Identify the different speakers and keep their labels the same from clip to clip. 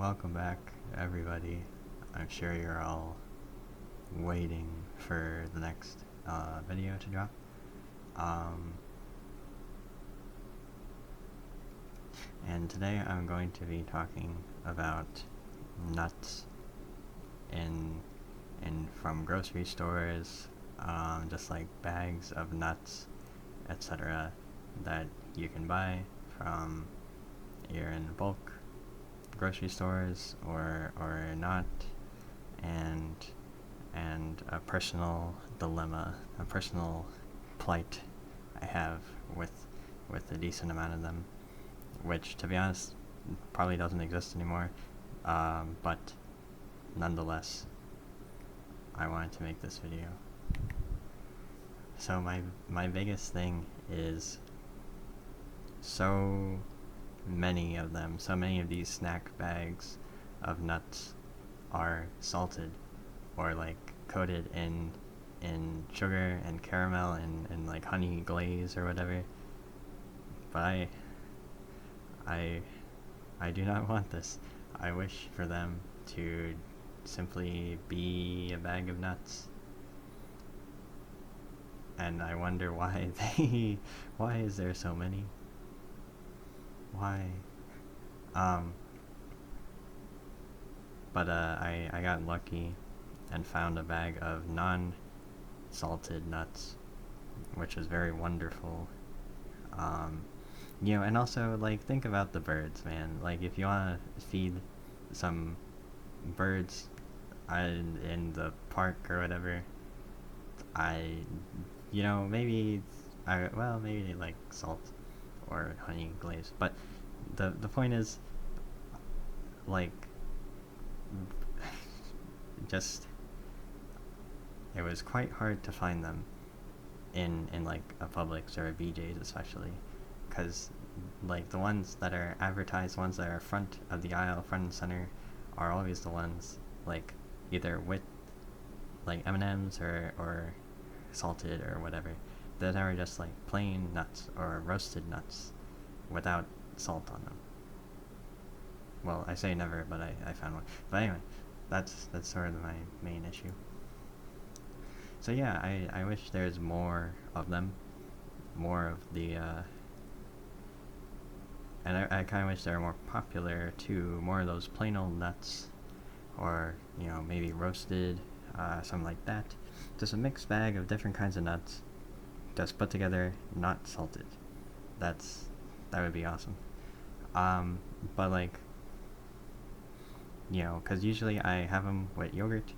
Speaker 1: Welcome back, everybody. I'm sure you're all waiting for the next video to drop. Um, and today I'm going to be talking about nuts in from grocery stores, just like bags of nuts, etc. that you can buy from either in bulk grocery stores or not, and a personal dilemma, a personal plight I have with a decent amount of them, which to be honest probably doesn't exist anymore, but nonetheless I wanted to make this video. So my biggest thing is so many of them, so many of these snack bags of nuts are salted or like coated in sugar and caramel and like honey glaze or whatever. But I do not want this. I wish for them to simply be a bag of nuts. And I wonder why why is there so many? Why? But I got lucky and found a bag of non-salted nuts, which was very wonderful. And also, like, think about the birds, man. Like, if you want to feed some birds in the park or whatever, maybe they like salt or honey glaze, but the point is, like, just it was quite hard to find them in like a Publix or a BJ's, especially because like the ones that are advertised, ones that are front of the aisle, front and center, are always the ones like either with like M&Ms or salted or whatever. They're never just like plain nuts or roasted nuts without salt on them. Well, I say never, but I found one. But anyway, that's sort of my main issue. So yeah, I wish there's more of them, more of the, and I kind of wish they were more popular too, more of those plain old nuts, or, maybe roasted, something like that. Just a mixed bag of different kinds of nuts, just put together, not salted. That would be awesome. But like, because usually I have them with yogurt,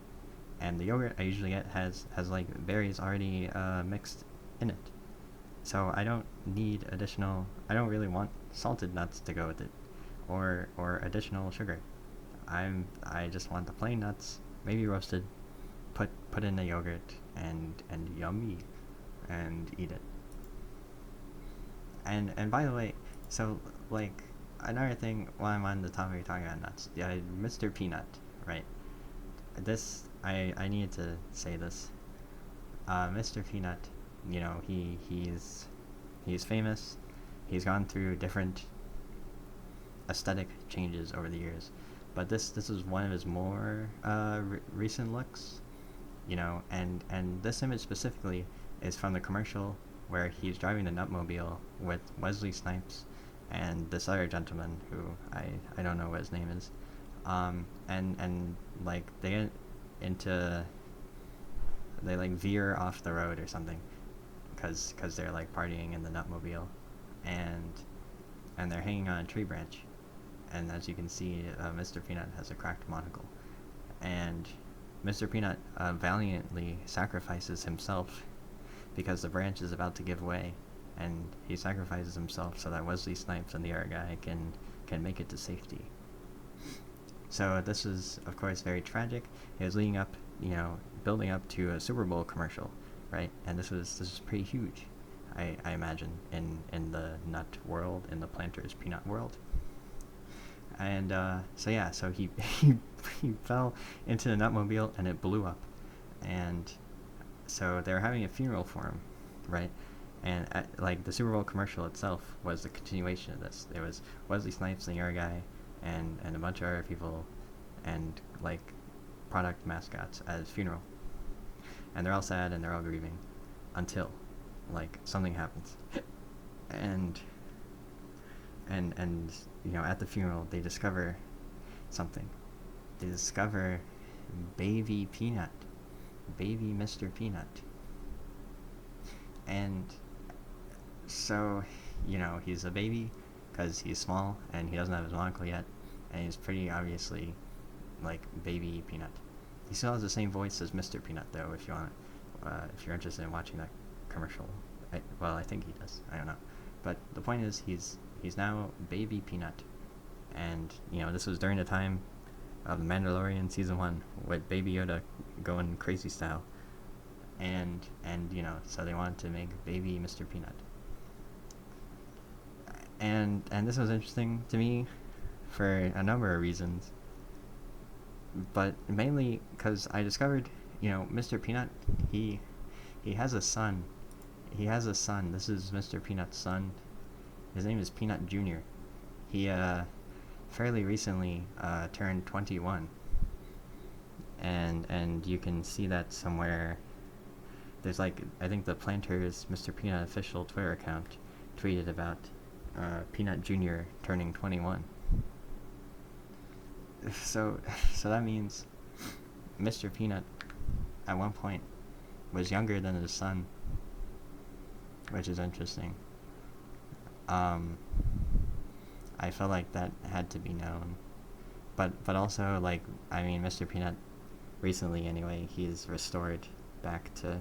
Speaker 1: and the yogurt I usually get has like berries already mixed in it. So I don't need I don't really want salted nuts to go with it, or additional sugar. I just want the plain nuts, maybe roasted, put in the yogurt, and yummy, and eat it. And by the way, so like another thing while I'm on the topic of talking about nuts, yeah, Mr. Peanut, right? This I needed to say this. Mr. Peanut, he's famous. He's gone through different aesthetic changes over the years, but this is one of his more recent looks, and this image specifically is from the commercial where he's driving the Nutmobile with Wesley Snipes and this other gentleman who I don't know what his name is, and like they get into, they like veer off the road or something, because they're like partying in the Nutmobile, and they're hanging on a tree branch, and as you can see, Mr. Peanut has a cracked monocle, and Mr. Peanut valiantly sacrifices himself because the branch is about to give way, and he sacrifices himself so that Wesley Snipes and the other guy can make it to safety. So this is, of course, very tragic. It was leading up, building up to a Super Bowl commercial, right? And this was pretty huge, I imagine, in the nut world, in the Planters Peanut world. And so he he fell into the Nutmobile and it blew up, and so they were having a funeral for him, right? And like the Super Bowl commercial itself was the continuation of this. There was Wesley Snipes, the other guy, and a bunch of other people, and like product mascots at his funeral, and they're all sad and they're all grieving, until like something happens, and and at the funeral they discover something. They discover baby Peanut, baby Mr. Peanut, and so he's a baby because he's small and he doesn't have his monocle yet, and he's pretty obviously like baby Peanut. He still has the same voice as Mr. Peanut though, if you want, if you're interested in watching that commercial. I think he does. I don't know, but the point is he's now baby Peanut, and this was during the time of The Mandalorian season 1 with Baby Yoda going crazy style, and so they wanted to make baby Mr. Peanut, and this was interesting to me for a number of reasons, but mainly because I discovered Mr. Peanut, he has a son. This is Mr. Peanut's son. His name is Peanut Jr. He fairly recently turned 21, and you can see that somewhere. There's I think the Planters Mr. Peanut official Twitter account tweeted about Peanut Jr. turning 21. So that means Mr. Peanut at one point was younger than his son, which is interesting. I felt like that had to be known, but also Mr. Peanut recently anyway, he's restored back to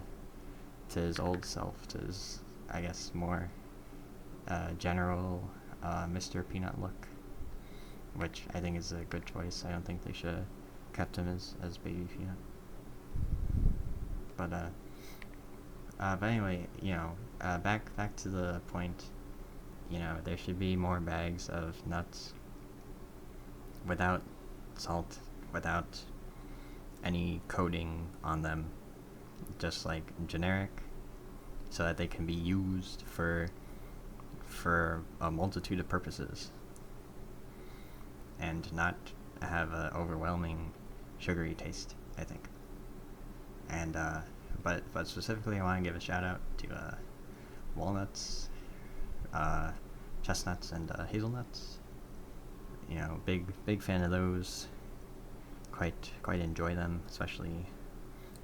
Speaker 1: his old self, to his, I guess, more general Mr. Peanut look, which I think is a good choice. I don't think they should have kept him as baby Peanut. But anyway, back to the point. There should be more bags of nuts without salt, without any coating on them, just like generic, so that they can be used for a multitude of purposes and not have an overwhelming sugary taste, I think. And but specifically I want to give a shout out to walnuts, chestnuts, and hazelnuts. Big fan of those. Quite enjoy them, especially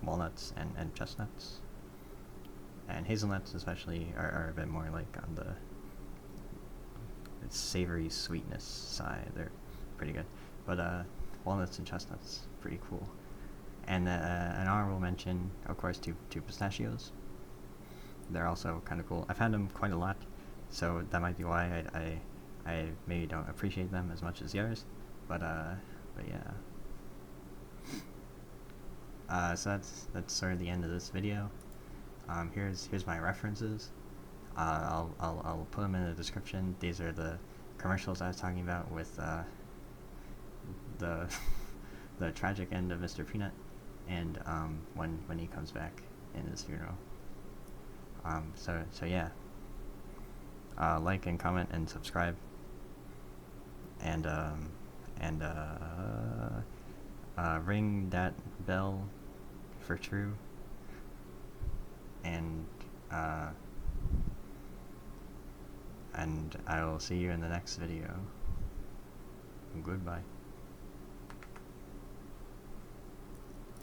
Speaker 1: walnuts and chestnuts. And hazelnuts especially are a bit more like on the savory sweetness side. They're pretty good. But walnuts and chestnuts, pretty cool. And an honorable mention, of course, to pistachios. They're also kind of cool. I've had them quite a lot, so that might be why I maybe don't appreciate them as much as the others. But yeah. So that's sort of the end of this video. Here's my references. I'll put them in the description. These are the commercials I was talking about with the the tragic end of Mr. Peanut, and when he comes back in his funeral. So yeah. Like and comment and subscribe, and ring that bell for true, and I will see you in the next video. Goodbye.